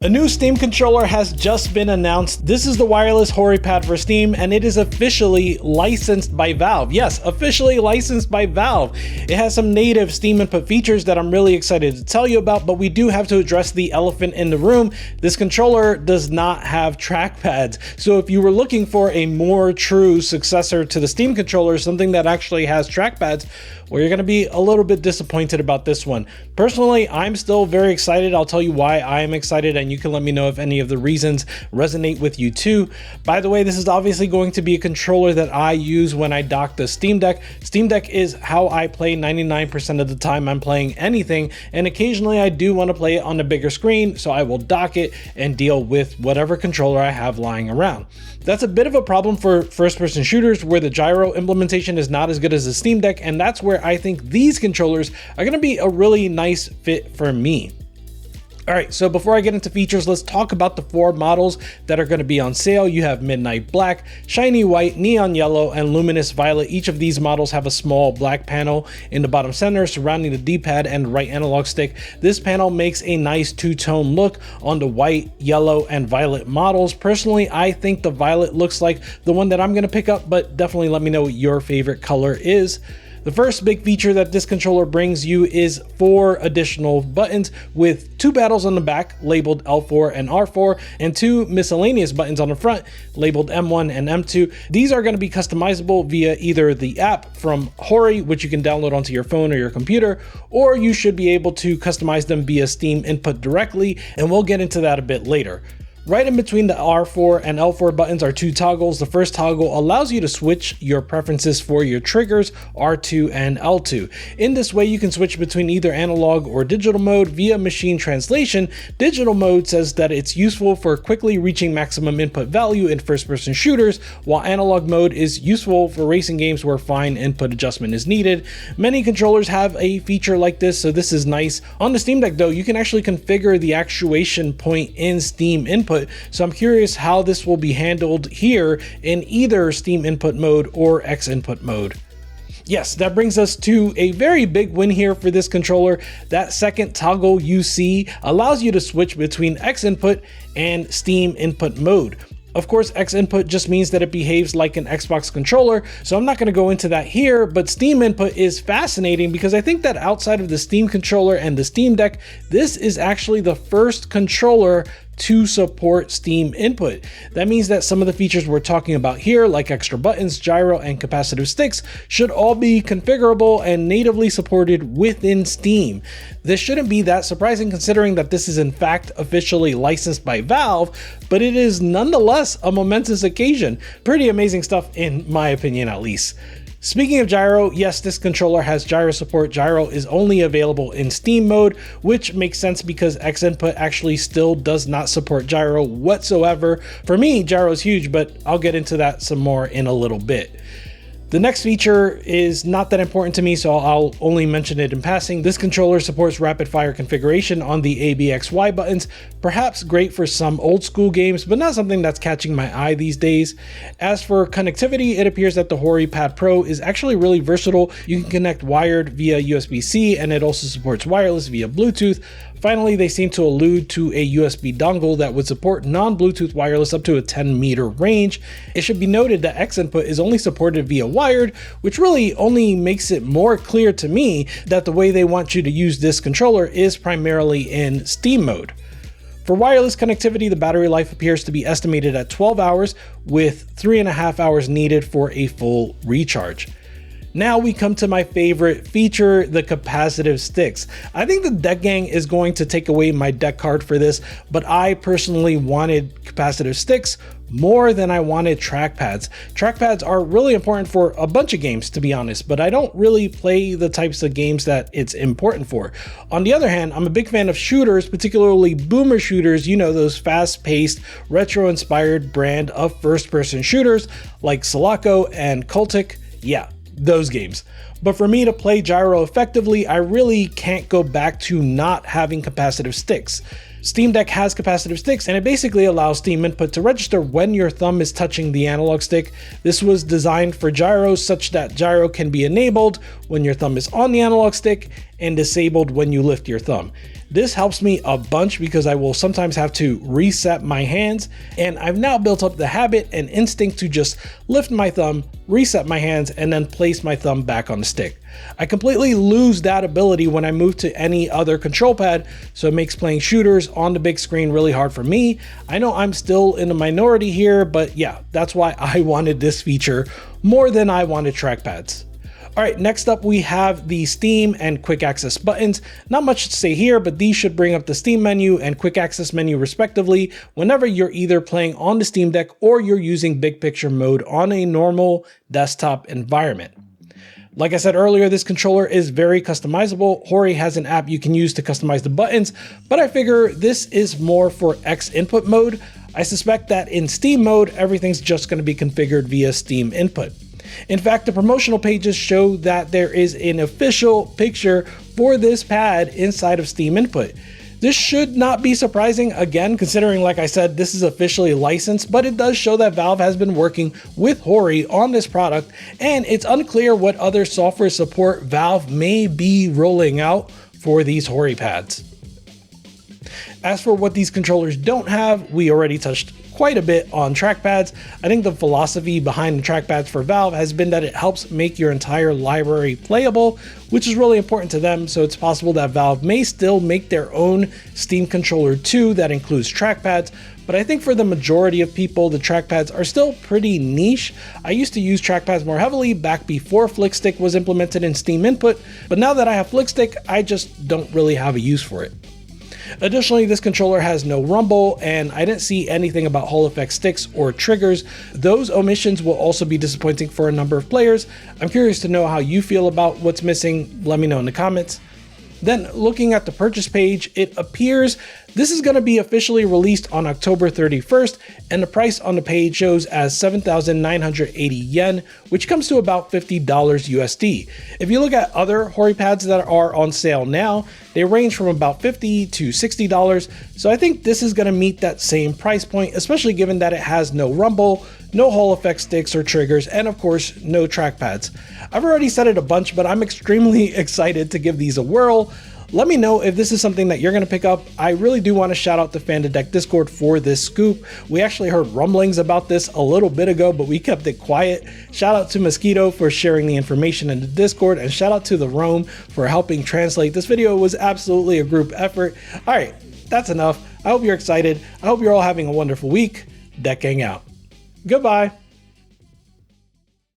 A new Steam controller has just been announced. This is the wireless Hori pad for Steam, and it is officially licensed by Valve. Yes, officially licensed by Valve. It has some native Steam input features that I'm really excited to tell you about, but we do have to address the elephant in the room. This controller does not have trackpads. So if you were looking for a more true successor to the Steam controller, something that actually has trackpads, well, you're going to be a little bit disappointed about this one. Personally, I'm still very excited. I'll tell you why I am excited, and you can let me know if any of the reasons resonate with you too. By the way, this is obviously going to be a controller that I use when I dock the Steam Deck. Steam Deck is how I play 99% of the time I'm playing anything, and occasionally I do want to play it on a bigger screen, so I will dock it and deal with whatever controller I have lying around. That's a bit of a problem for first-person shooters where the gyro implementation is not as good as the Steam Deck, and that's where I think these controllers are going to be a really nice fit for me. All right, so before I get into features, let's talk about the four models that are going to be on sale. You have Midnight Black, Shiny White, Neon Yellow, and Luminous Violet. Each of these models have a small black panel in the bottom center surrounding the D-pad and right analog stick. This panel makes a nice two-tone look on the white, yellow, and violet models. Personally, I think the violet looks like the one that I'm going to pick up, but definitely let me know what your favorite color is. The first big feature that this controller brings you is 4 additional buttons with 2 paddles on the back labeled L4 and R4 and 2 miscellaneous buttons on the front labeled M1 and M2. These are going to be customizable via either the app from Hori, which you can download onto your phone or your computer, or you should be able to customize them via Steam input directly, and we'll get into that a bit later. Right in between the R4 and L4 buttons are 2 toggles. The first toggle allows you to switch your preferences for your triggers, R2 and L2. In this way, you can switch between either analog or digital mode via machine translation. Digital mode says that it's useful for quickly reaching maximum input value in first-person shooters, while analog mode is useful for racing games where fine input adjustment is needed. Many controllers have a feature like this, so this is nice. On the Steam Deck though, you can actually configure the actuation point in Steam input. So I'm curious how this will be handled here in either Steam input mode or X input mode. Yes, that brings us to a very big win here for this controller. That second toggle you see allows you to switch between X input and Steam input mode. Of course, X input just means that it behaves like an Xbox controller, so I'm not going to go into that here, but Steam input is fascinating because I think that outside of the Steam controller and the Steam Deck, this is actually the first controller to support Steam input. That means that some of the features we're talking about here, like extra buttons, gyro, and capacitive sticks, should all be configurable and natively supported within Steam. This shouldn't be that surprising considering that this is in fact officially licensed by Valve, but it is nonetheless a momentous occasion. Pretty amazing stuff in my opinion, at least. Speaking of gyro, yes, this controller has gyro support. Gyro is only available in Steam mode, which makes sense because X input actually still does not support gyro whatsoever. For me, gyro is huge, but I'll get into that some more in a little bit. The next feature is not that important to me, so I'll only mention it in passing. This controller supports rapid fire configuration on the A, B, X, Y buttons. Perhaps great for some old school games, but not something that's catching my eye these days. As for connectivity, it appears that the Hori Pad Pro is actually really versatile. You can connect wired via USB-C, and it also supports wireless via Bluetooth. Finally, they seem to allude to a USB dongle that would support non-Bluetooth wireless up to a 10-meter range. It should be noted that X input is only supported via wired, which really only makes it more clear to me that the way they want you to use this controller is primarily in Steam mode. For wireless connectivity, the battery life appears to be estimated at 12 hours, with 3.5 hours needed for a full recharge. Now we come to my favorite feature, the capacitive sticks. I think the Deck Gang is going to take away my deck card for this, but I personally wanted capacitive sticks more than I wanted trackpads. Trackpads are really important for a bunch of games, to be honest, but I don't really play the types of games that it's important for. On the other hand, I'm a big fan of shooters, particularly boomer shooters, you know, those fast-paced, retro-inspired brand of first-person shooters like Sulaco and Cultic. Yeah, those games. But for me to play gyro effectively, I really can't go back to not having capacitive sticks. Steam Deck has capacitive sticks, and it basically allows Steam input to register when your thumb is touching the analog stick. This was designed for gyros such that gyro can be enabled when your thumb is on the analog stick and disabled when you lift your thumb. This helps me a bunch because I will sometimes have to reset my hands, and I've now built up the habit and instinct to just lift my thumb, reset my hands, and then place my thumb back on the stick. I completely lose that ability when I move to any other control pad, so it makes playing shooters on the big screen really hard for me. I know I'm still in the minority here, but yeah, that's why I wanted this feature more than I wanted trackpads. All right, next up we have the Steam and quick access buttons. Not much to say here, but these should bring up the Steam menu and quick access menu respectively whenever you're either playing on the Steam Deck or you're using big picture mode on a normal desktop environment. Like I said earlier, this controller is very customizable. Hori has an app you can use to customize the buttons, but I figure this is more for X input mode. I suspect that in Steam mode, everything's just going to be configured via Steam input. In fact, the promotional pages show that there is an official picture for this pad inside of Steam input. This should not be surprising, again, considering, like I said, this is officially licensed, but it does show that Valve has been working with Hori on this product, and it's unclear what other software support Valve may be rolling out for these Hori pads. As for what these controllers don't have, we already touched quite a bit on trackpads. I think the philosophy behind the trackpads for Valve has been that it helps make your entire library playable, which is really important to them, so it's possible that Valve may still make their own Steam controller too that includes trackpads, but I think for the majority of people, the trackpads are still pretty niche. I used to use trackpads more heavily back before Flickstick was implemented in Steam input, but now that I have Flickstick, I just don't really have a use for it. Additionally, this controller has no rumble, and I didn't see anything about Hall effect sticks or triggers. Those omissions will also be disappointing for a number of players. I'm curious to know how you feel about what's missing. Let me know in the comments. Then looking at the purchase page, it appears this is going to be officially released on October 31st, and the price on the page shows as 7,980 yen, which comes to about $50 USD. If you look at other Hori pads that are on sale now, they range from about $50 to $60, so I think this is going to meet that same price point, especially given that it has no rumble, no Hall effect sticks or triggers, and of course, no trackpads. I've already said it a bunch, but I'm extremely excited to give these a whirl. Let me know if this is something that you're going to pick up. I really do want to shout out the Fan to Deck Discord for this scoop. We actually heard rumblings about this a little bit ago, but we kept it quiet. Shout out to Mosquito for sharing the information in the Discord, and shout out to the Rome for helping translate. This video was absolutely a group effort. All right, that's enough. I hope you're excited. I hope you're all having a wonderful week. Deck Gang out. Goodbye.